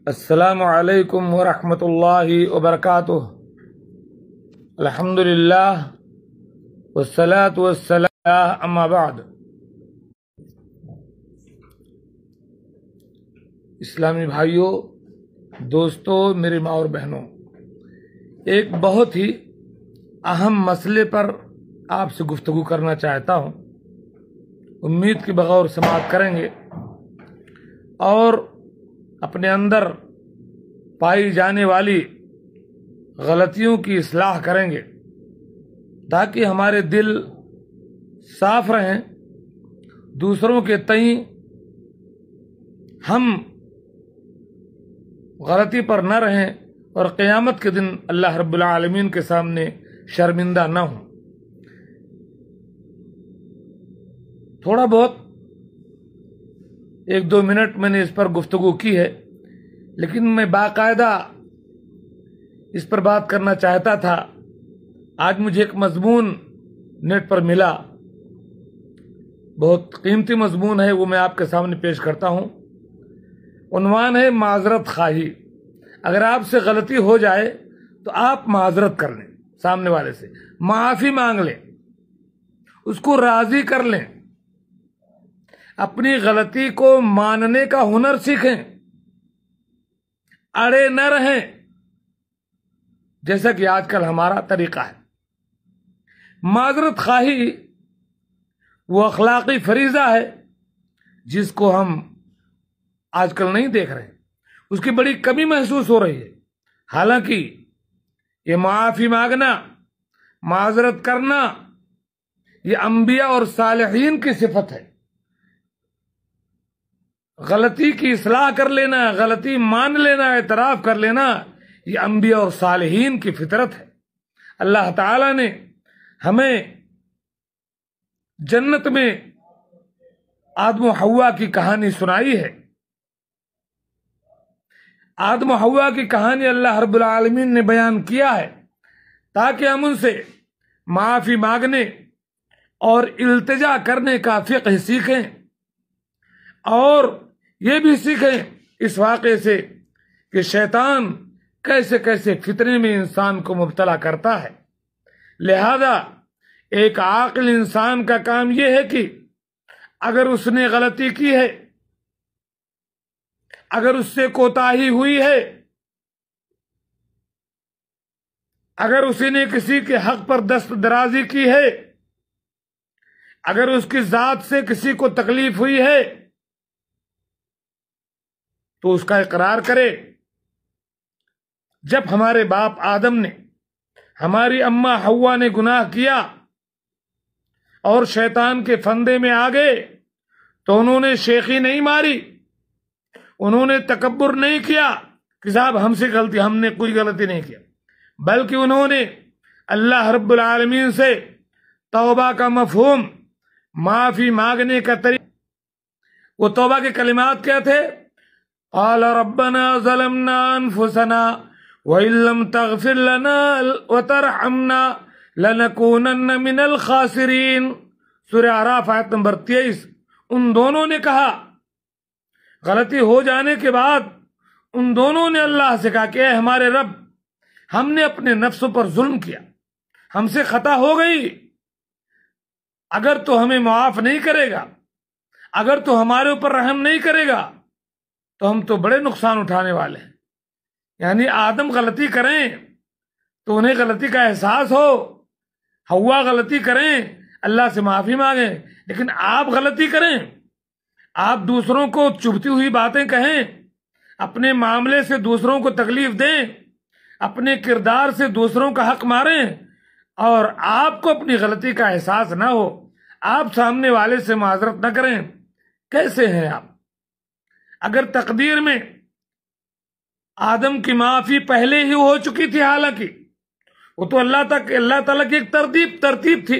السلام علیکم ورحمۃ اللہ وبرکاتہ۔ الحمدللہ والصلاة والسلام اما بعد۔ اسلامی بھائیوں، دوستوں، میری ماں اور بہنوں، ایک بہت ہی اہم مسئلے پر آپ سے گفتگو کرنا چاہتا ہوں۔ امید کے بغور سماعت کریں گے اور اپنے اندر پائی جانے والی غلطیوں کی اصلاح کریں گے تاکہ ہمارے دل صاف رہیں، دوسروں کے تئیں ہم غلطی پر نہ رہیں اور قیامت کے دن اللہ رب العالمین کے سامنے شرمندہ نہ ہوں۔ تھوڑا بہت 1-2 منٹ میں نے اس پر گفتگو کی ہے، لیکن میں باقاعدہ اس پر بات کرنا چاہتا تھا۔ آج مجھے ایک مضمون نیٹ پر ملا، بہت قیمتی مضمون ہے، وہ میں آپ کے سامنے پیش کرتا ہوں۔ عنوان ہے معذرت خواہی۔ اگر آپ سے غلطی ہو جائے تو آپ معذرت کر لیں، سامنے والے سے معافی مانگ لیں، اس کو راضی کر لیں، اپنی غلطی کو ماننے کا ہنر سیکھیں، اڑے نہ رہیں جیسا کہ آج کل ہمارا طریقہ ہے۔ معذرت خواہی وہ اخلاقی فریضہ ہے جس کو ہم آج کل نہیں دیکھ رہے، اس کی بڑی کمی محسوس ہو رہی ہے۔ حالانکہ یہ معافی مانگنا، معذرت کرنا، یہ انبیاء اور صالحین کی صفت ہے۔ غلطی کی اصلاح کر لینا، غلطی مان لینا، اعتراف کر لینا، یہ انبیاء اور صالحین کی فطرت ہے۔ اللہ تعالی نے ہمیں جنت میں آدم و حوا کی کہانی سنائی ہے۔ آدم و حوا کی کہانی اللہ رب العالمین نے بیان کیا ہے تاکہ ہم ان سے معافی مانگنے اور التجا کرنے کا فقہ سیکھیں، اور یہ بھی سیکھیں اس واقعے سے کہ شیطان کیسے کیسے فتنے میں انسان کو مبتلا کرتا ہے۔ لہذا ایک عاقل انسان کا کام یہ ہے کہ اگر اس نے غلطی کی ہے، اگر اس سے کوتاہی ہوئی ہے، اگر اسی نے کسی کے حق پر دست درازی کی ہے، اگر اس کی ذات سے کسی کو تکلیف ہوئی ہے، تو اس کا اقرار کرے۔ جب ہمارے باپ آدم نے، ہماری اماں حوا نے گناہ کیا اور شیطان کے فندے میں آ گئے تو انہوں نے شیخی نہیں ماری، انہوں نے تکبر نہیں کیا کہ صاحب ہم سے غلطی، ہم نے کوئی غلطی نہیں کیا، بلکہ انہوں نے اللہ رب العالمین سے توبہ کا مفہوم، معافی مانگنے کا طریقہ، وہ توبہ کے کلمات کیا تھے؟ قال ربنا ظلمنا انفسنا وان لم تغفر لنا وترحمنا لنكونن من الخاسرین۔ سورہ اعراف آیت نمبر 23۔ ان دونوں نے کہا، غلطی ہو جانے کے بعد ان دونوں نے اللہ سے کہا کہ اے ہمارے رب، ہم نے اپنے نفسوں پر ظلم کیا، ہم سے خطا ہو گئی، اگر تو ہمیں معاف نہیں کرے گا، اگر تو ہمارے اوپر رحم نہیں کرے گا تو ہم تو بڑے نقصان اٹھانے والے ہیں۔ یعنی آدم غلطی کریں تو انہیں غلطی کا احساس ہو، حوا غلطی کریں اللہ سے معافی مانگیں، لیکن آپ غلطی کریں، آپ دوسروں کو چبھتی ہوئی باتیں کہیں، اپنے معاملے سے دوسروں کو تکلیف دیں، اپنے کردار سے دوسروں کا حق ماریں، اور آپ کو اپنی غلطی کا احساس نہ ہو، آپ سامنے والے سے معذرت نہ کریں، کیسے ہیں آپ؟ اگر تقدیر میں آدم کی معافی پہلے ہی ہو چکی تھی، حالانکہ وہ تو اللہ تعالیٰ کی ایک ترتیب تھی،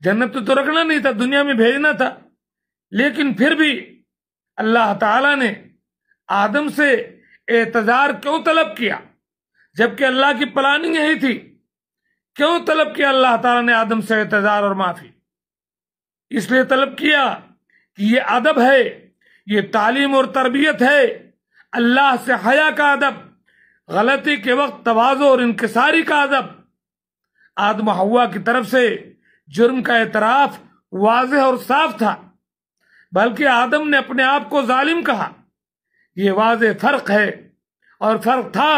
جنت تو رکھنا نہیں تھا، دنیا میں بھیجنا تھا، لیکن پھر بھی اللہ تعالیٰ نے آدم سے اعتذار کیوں طلب کیا جبکہ اللہ کی پلاننگ یہی تھی؟ کیوں طلب کیا اللہ تعالیٰ نے آدم سے اعتذار اور معافی؟ اس لیے طلب کیا کہ یہ ادب ہے، یہ تعلیم اور تربیت ہے۔ اللہ سے حیا کا ادب، غلطی کے وقت تواضع اور انکساری کا ادب۔ آدم و حوا کی طرف سے جرم کا اعتراف واضح اور صاف تھا، بلکہ آدم نے اپنے آپ کو ظالم کہا۔ یہ واضح فرق ہے، اور فرق تھا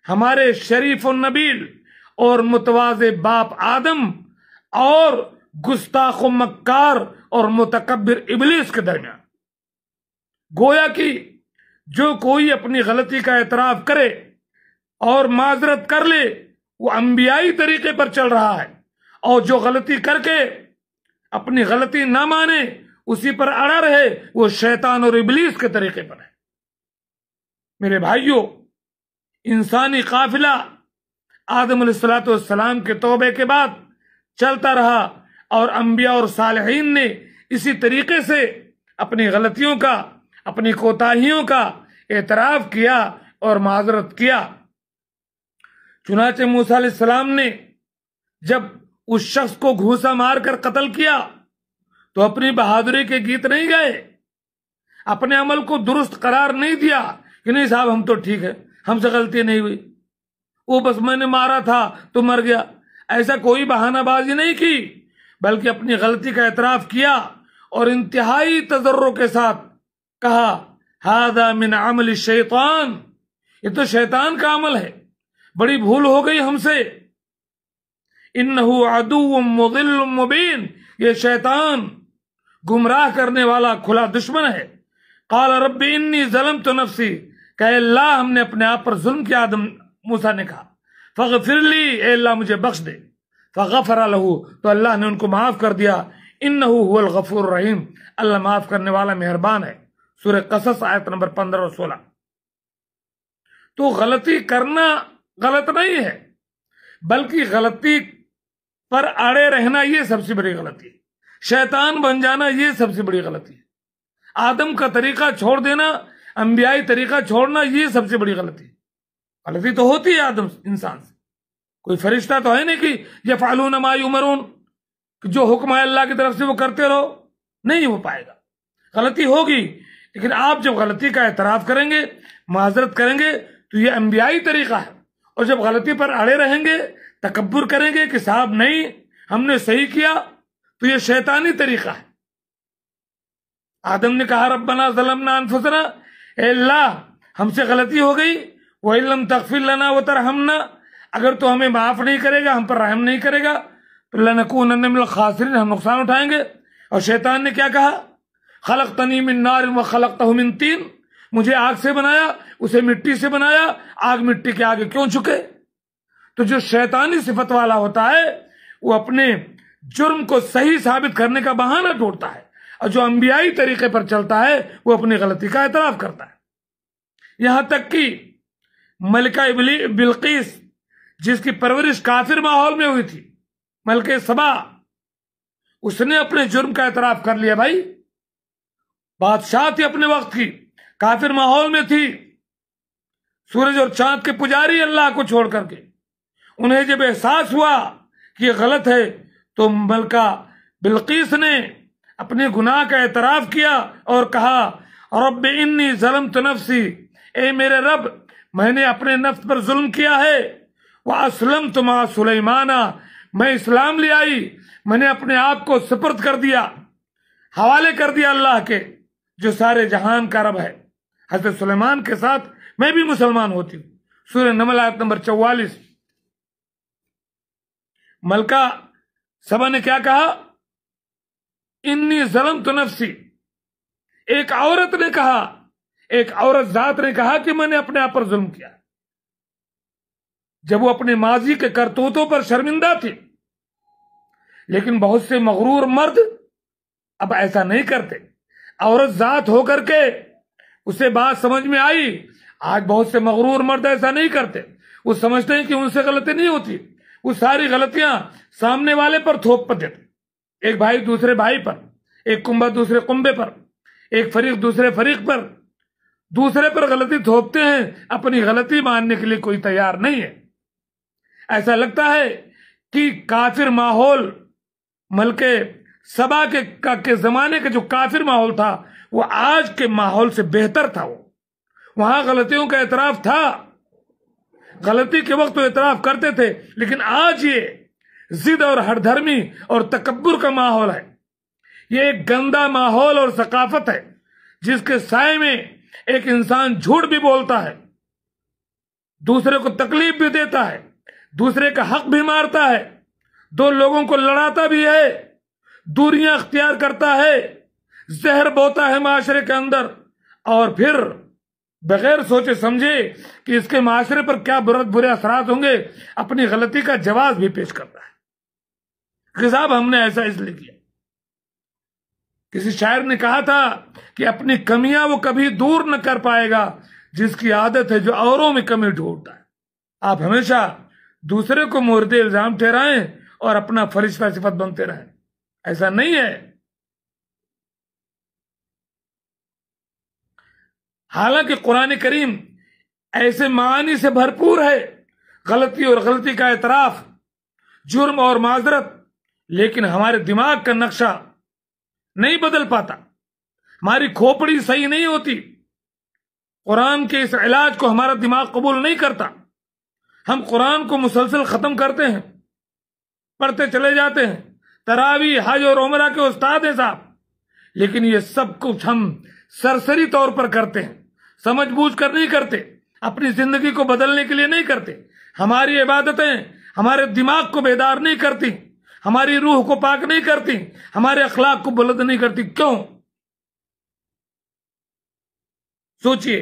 ہمارے شریف و نبیل اور متواضع باپ آدم اور گستاخ و مکار اور متکبر ابلیس کے درمیان۔ گویا کہ جو کوئی اپنی غلطی کا اعتراف کرے اور معذرت کر لے وہ انبیائی طریقے پر چل رہا ہے، اور جو غلطی کر کے اپنی غلطی نہ مانے اسی پر اڑا رہے وہ شیطان اور ابلیس کے طریقے پر ہے۔ میرے بھائیوں، انسانی قافلہ آدم علیہ السلام کے توبے کے بعد چلتا رہا، اور انبیاء اور صالحین نے اسی طریقے سے اپنی غلطیوں کا، اپنی کوتاہیوں کا اعتراف کیا اور معذرت کیا۔ چنانچہ موسیٰ علیہ السلام نے جب اس شخص کو گھوسا مار کر قتل کیا تو اپنی بہادری کے گیت نہیں گئے، اپنے عمل کو درست قرار نہیں دیا کہ نہیں صاحب ہم تو ٹھیک ہے، ہم سے غلطی نہیں ہوئی، وہ بس میں نے مارا تھا تو مر گیا۔ ایسا کوئی بہانہ بازی نہیں کی، بلکہ اپنی غلطی کا اعتراف کیا اور انتہائی تضرع کے ساتھ کہا ھذا من عمل الشیطان، یہ تو شیطان کا عمل ہے، بڑی بھول ہو گئی ہم سے۔ انہ عدو مضل مبین، یہ شیطان گمراہ کرنے والا کھلا دشمن ہے۔ قال رب انی ظلمت نفسی، کہ اللہ ہم نے اپنے آپ پر ظلم کیا، موسیٰ نے کہا فاغفر لی، اے اللہ مجھے بخش دے۔ فغفر لہ، تو اللہ نے ان کو معاف کر دیا۔ انہ هو الغفور الرحیم، اللہ معاف کرنے والا مہربان ہے۔ سورہ قصص آیت نمبر 15 اور 16۔ تو غلطی کرنا غلط نہیں ہے، بلکہ غلطی پر اڑے رہنا یہ سب سے بڑی غلطی ہے، شیطان بن جانا یہ سب سے بڑی غلطی ہے، آدم کا طریقہ چھوڑ دینا، انبیائی طریقہ چھوڑنا یہ سب سے بڑی غلطی ہے۔ غلطی تو ہوتی ہے آدم انسان سے، کوئی فرشتہ تو ہے نہیں کہ یفعلون ما یؤمرون، جو حکم ہے اللہ کی طرف سے وہ کرتے رہو، نہیں ہو پائے گا، غلطی ہوگی۔ لیکن آپ جب غلطی کا اعتراف کریں گے، معذرت کریں گے تو یہ انبیائی طریقہ ہے، اور جب غلطی پر اڑے رہیں گے، تکبر کریں گے کہ صاحب نہیں ہم نے صحیح کیا، تو یہ شیطانی طریقہ ہے۔ آدم نے کہا ربنا ظلمنا انفسنا، اے اللہ ہم سے غلطی ہو گئی، وَإِن لَّمْ تَغْفِرْ لَنَا وَتَرْحَمْنَا، اگر تو ہمیں معاف نہیں کرے گا، ہم پر رحم نہیں کرے گا تو لَنَكُونَنَّ مِنَ الْخَاسِرِينَ، ہم نقصان اٹھائیں گے۔ اور شیطان نے کیا کہا خلقتنی من نار وخلقتہ من طین، مجھے آگ سے بنایا اسے مٹی سے بنایا، آگ مٹی کے آگے کیوں جھکے؟ تو جو شیطانی صفت والا ہوتا ہے وہ اپنے جرم کو صحیح ثابت کرنے کا بہانہ ڈھونڈتا ہے، اور جو انبیائی طریقے پر چلتا ہے وہ اپنی غلطی کا اعتراف کرتا ہے۔ یہاں تک کہ ملکہ بلقیس جس کی پرورش کافر ماحول میں ہوئی تھی، ملکہ سبا، اس نے اپنے جرم کا اعتراف کر لیا۔ بھائی بادشاہ تھی اپنے وقت کی، کافر ماحول میں تھی، سورج اور چاند کے پجاری اللہ کو چھوڑ کر کے، انہیں جب احساس ہوا کہ یہ غلط ہے تو ملکہ بلقیس نے اپنے گناہ کا اعتراف کیا اور کہا رب انی ظلمت نفسی، اے میرے رب میں نے اپنے نفس پر ظلم کیا ہے، واسلمت مع سلیمان، میں اسلام لے آئی، میں نے اپنے آپ کو سپرد کر دیا، حوالے کر دیا اللہ کے جو سارے جہان کا رب ہے۔ حضرت سلیمان کے ساتھ میں بھی مسلمان ہوتی ہوں۔ سورہ نمل آیت نمبر 44۔ ملکہ سبا نے کیا کہا انی ظلمت نفسی، ایک عورت نے کہا، ایک عورت ذات نے کہا کہ میں نے اپنے آپ پر ظلم کیا، جب وہ اپنے ماضی کے کرتوتوں پر شرمندہ تھی۔ لیکن بہت سے مغرور مرد اب ایسا نہیں کرتے، عورت ذات ہو کر کے اسے بات سمجھ میں آئی۔ آج بہت سے مغرور مرد ایسا نہیں کرتے، وہ سمجھتے ہیں کہ ان سے غلطی نہیں ہوتی، وہ ساری غلطیاں سامنے والے پر تھوپ دیتے، ایک بھائی دوسرے بھائی پر، ایک کنبہ دوسرے کنبے پر، ایک فریق دوسرے فریق پر، دوسرے پر غلطی تھوپتے ہیں، اپنی غلطی ماننے کے لیے کوئی تیار نہیں ہے۔ ایسا لگتا ہے کہ کافر ماحول ملکہ سبا کے زمانے کا جو کافر ماحول تھا وہ آج کے ماحول سے بہتر تھا، وہاں غلطیوں کا اعتراف تھا، غلطی کے وقت وہ اعتراف کرتے تھے، لیکن آج یہ ضد اور ہر دھرمی اور تکبر کا ماحول ہے۔ یہ ایک گندا ماحول اور ثقافت ہے جس کے سائے میں ایک انسان جھوٹ بھی بولتا ہے، دوسرے کو تکلیف بھی دیتا ہے، دوسرے کا حق بھی مارتا ہے، دو لوگوں کو لڑاتا بھی ہے، دوریاں اختیار کرتا ہے، زہر بوتا ہے معاشرے کے اندر، اور پھر بغیر سوچے سمجھے کہ اس کے معاشرے پر کیا برے اثرات ہوں گے اپنی غلطی کا جواز بھی پیش کرتا ہے کہ صاحب ہم نے ایسا اس لیے کیا۔ کسی شاعر نے کہا تھا کہ اپنی کمیاں وہ کبھی دور نہ کر پائے گا جس کی عادت ہے جو اوروں میں کمی ڈھونڈتا ہے۔ آپ ہمیشہ دوسرے کو مورد الزام ٹھہرائیں اور اپنا فرشتہ صفت بنتے رہیں، ایسا نہیں ہے۔ حالانکہ قرآن کریم ایسے معانی سے بھرپور ہے، غلطی اور غلطی کا اعتراف، جرم اور معذرت، لیکن ہمارے دماغ کا نقشہ نہیں بدل پاتا، ہماری کھوپڑی صحیح نہیں ہوتی، قرآن کے اس علاج کو ہمارا دماغ قبول نہیں کرتا۔ ہم قرآن کو مسلسل ختم کرتے ہیں، پڑھتے چلے جاتے ہیں، تراویح، حج اور عمرہ کے استاد ہیں صاحب، لیکن یہ سب کچھ ہم سرسری طور پر کرتے ہیں، سمجھ بوجھ کر نہیں کرتے، اپنی زندگی کو بدلنے کے لیے نہیں کرتے۔ ہماری عبادتیں ہمارے دماغ کو بیدار نہیں کرتی، ہماری روح کو پاک نہیں کرتی، ہمارے اخلاق کو بلند نہیں کرتی۔ کیوں؟ سوچئے۔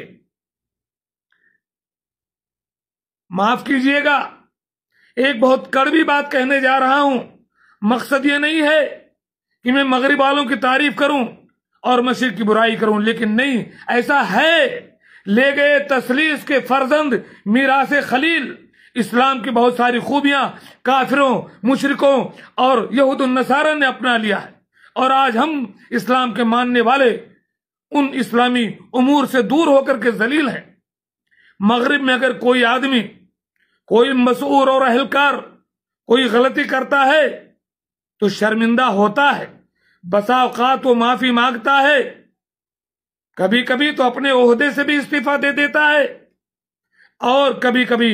معاف کیجئے گا، ایک بہت کڑوی بات کہنے جا رہا ہوں، مقصد یہ نہیں ہے کہ میں مغرب والوں کی تعریف کروں اور مشرق کی برائی کروں، لیکن نہیں، ایسا ہے، لے گئے تثلیث کے فرزند میراث خلیل، اسلام کی بہت ساری خوبیاں کافروں، مشرکوں اور یہود النصارہ نے اپنا لیا ہے، اور آج ہم اسلام کے ماننے والے ان اسلامی امور سے دور ہو کر کے ذلیل ہیں۔ مغرب میں اگر کوئی آدمی، کوئی مسعور اور اہلکار کوئی غلطی کرتا ہے تو شرمندہ ہوتا ہے، بسا اوقات وہ معافی مانگتا ہے، کبھی کبھی تو اپنے عہدے سے بھی استعفیٰ دے دیتا ہے، اور کبھی کبھی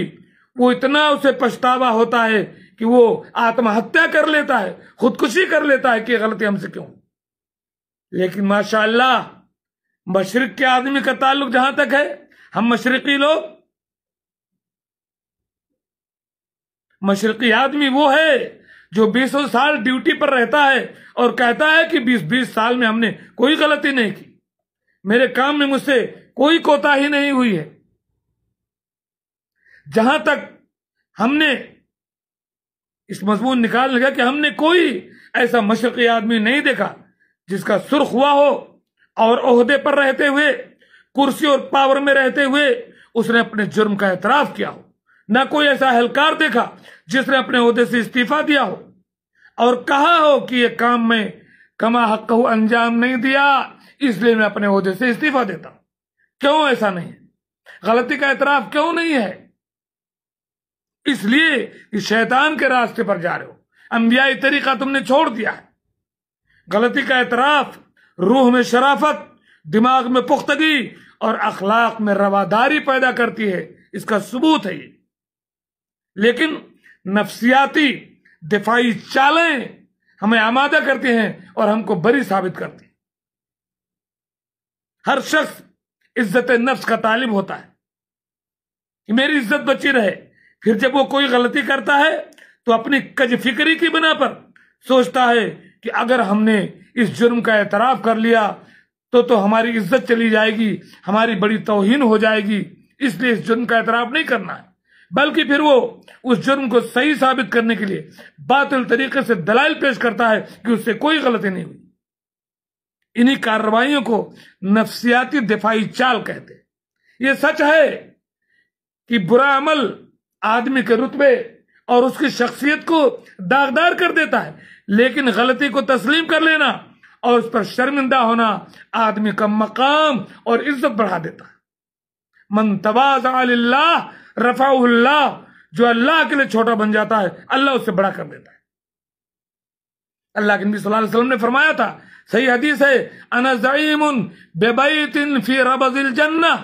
وہ اتنا اسے پچھتاوا ہوتا ہے کہ وہ آتم ہتیا کر لیتا ہے، خودکشی کر لیتا ہے کہ غلطی ہم سے کیوں۔ لیکن ماشاءاللہ مشرق کے آدمی کا تعلق جہاں تک ہے، ہم مشرقی لوگ، مشرقی آدمی وہ ہے جو 20 سال ڈیوٹی پر رہتا ہے اور کہتا ہے کہ 20 سال میں ہم نے کوئی غلطی نہیں کی، میرے کام میں مجھ سے کوئی کوتاہی نہیں ہوئی ہے۔ جہاں تک ہم نے اس مضمون نکالنے کا کہ ہم نے کوئی ایسا مشرقی آدمی نہیں دیکھا جس کا سرخ ہوا ہو اور عہدے پر رہتے ہوئے، کرسی اور پاور میں رہتے ہوئے اس نے اپنے جرم کا اعتراف کیا ہو، نہ کوئی ایسا اہلکار دیکھا جس نے اپنے عہدے سے استعفیٰ دیا ہو اور کہا ہو کہ یہ کام میں کما حق انجام نہیں دیا، اس لیے میں اپنے عہدے سے استعفیٰ دیتا ہوں۔ کیوں ایسا نہیں ہے؟ غلطی کا اعتراف کیوں نہیں ہے؟ اس لیے کہ شیطان کے راستے پر جا رہے ہو، انبیائی طریقہ تم نے چھوڑ دیا ہے۔ غلطی کا اعتراف روح میں شرافت، دماغ میں پختگی اور اخلاق میں رواداری پیدا کرتی ہے، اس کا ثبوت ہے یہ۔ لیکن نفسیاتی دفاعی چالیں ہمیں آمادہ کرتی ہیں اور ہم کو بری ثابت کرتی ہیں۔ ہر شخص عزت نفس کا طالب ہوتا ہے کہ میری عزت بچی رہے، پھر جب وہ کوئی غلطی کرتا ہے تو اپنی کج فکری کی بنا پر سوچتا ہے کہ اگر ہم نے اس جرم کا اعتراف کر لیا تو ہماری عزت چلی جائے گی، ہماری بڑی توہین ہو جائے گی، اس لیے اس جرم کا اعتراف نہیں کرنا ہے، بلکہ پھر وہ اس جرم کو صحیح ثابت کرنے کے لیے باطل طریقے سے دلائل پیش کرتا ہے کہ اس سے کوئی غلطی نہیں ہوئی۔ انہی کارروائیوں کو نفسیاتی دفاعی چال کہتے ہیں۔ یہ سچ ہے کہ برا عمل آدمی کے رتبے اور اس کی شخصیت کو داغدار کر دیتا ہے، لیکن غلطی کو تسلیم کر لینا اور اس پر شرمندہ ہونا آدمی کا مقام اور عزت بڑھا دیتا ہے۔ من تواضع للہ رفعہ اللہ، جو اللہ کے لیے چھوٹا بن جاتا ہے اللہ اس سے بڑا کر دیتا ہے۔ اللہ کے نبی صلی اللہ علیہ وسلم نے فرمایا تھا، صحیح حدیث ہے، انا زعیم ببیت فی ربض الجنہ،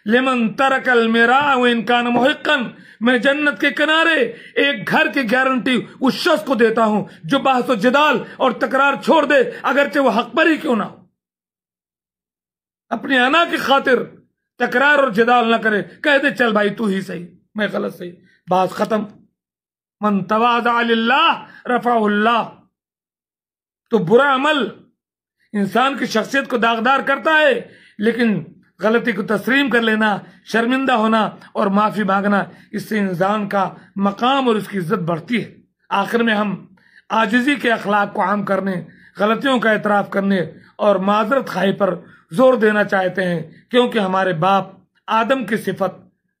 لمن ترک المیراء وان کان محقا، میں جنت کے کنارے ایک گھر کی گارنٹی اس شخص کو دیتا ہوں جو بحث و جدال اور تکرار چھوڑ دے، اگرچہ وہ حق پر ہی کیوں نہ ہو۔ اپنی انا کی خاطر تکرار اور جدال نہ کرے، کہہ دے چل بھائی تو ہی صحیح میں غلط، صحیح، بات ختم۔ من تواضع للہ رفعہ اللہ۔ تو برا عمل انسان کی شخصیت کو داغدار کرتا ہے، لیکن غلطی کو تسلیم کر لینا، شرمندہ ہونا اور معافی مانگنا، اس سے انسان کا مقام اور اس کی عزت بڑھتی ہے۔ آخر میں ہم عاجزی کے اخلاق کو عام کرنے، غلطیوں کا اعتراف کرنے اور معذرت خواہی پر زور دینا چاہتے ہیں، کیونکہ ہمارے باپ آدم کی صفت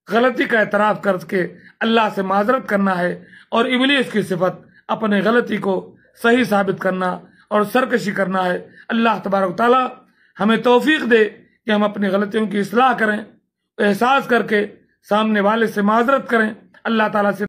غلطی کا اعتراف کر کے اللہ سے معذرت کرنا ہے، اور ابلیس کی صفت اپنے غلطی کو صحیح ثابت کرنا اور سرکشی کرنا ہے۔ اللہ تبارک و تعالی ہمیں توفیق دے کہ ہم اپنی غلطیوں کی اصلاح کریں، احساس کر کے سامنے والے سے معذرت کریں، اللہ تعالیٰ سے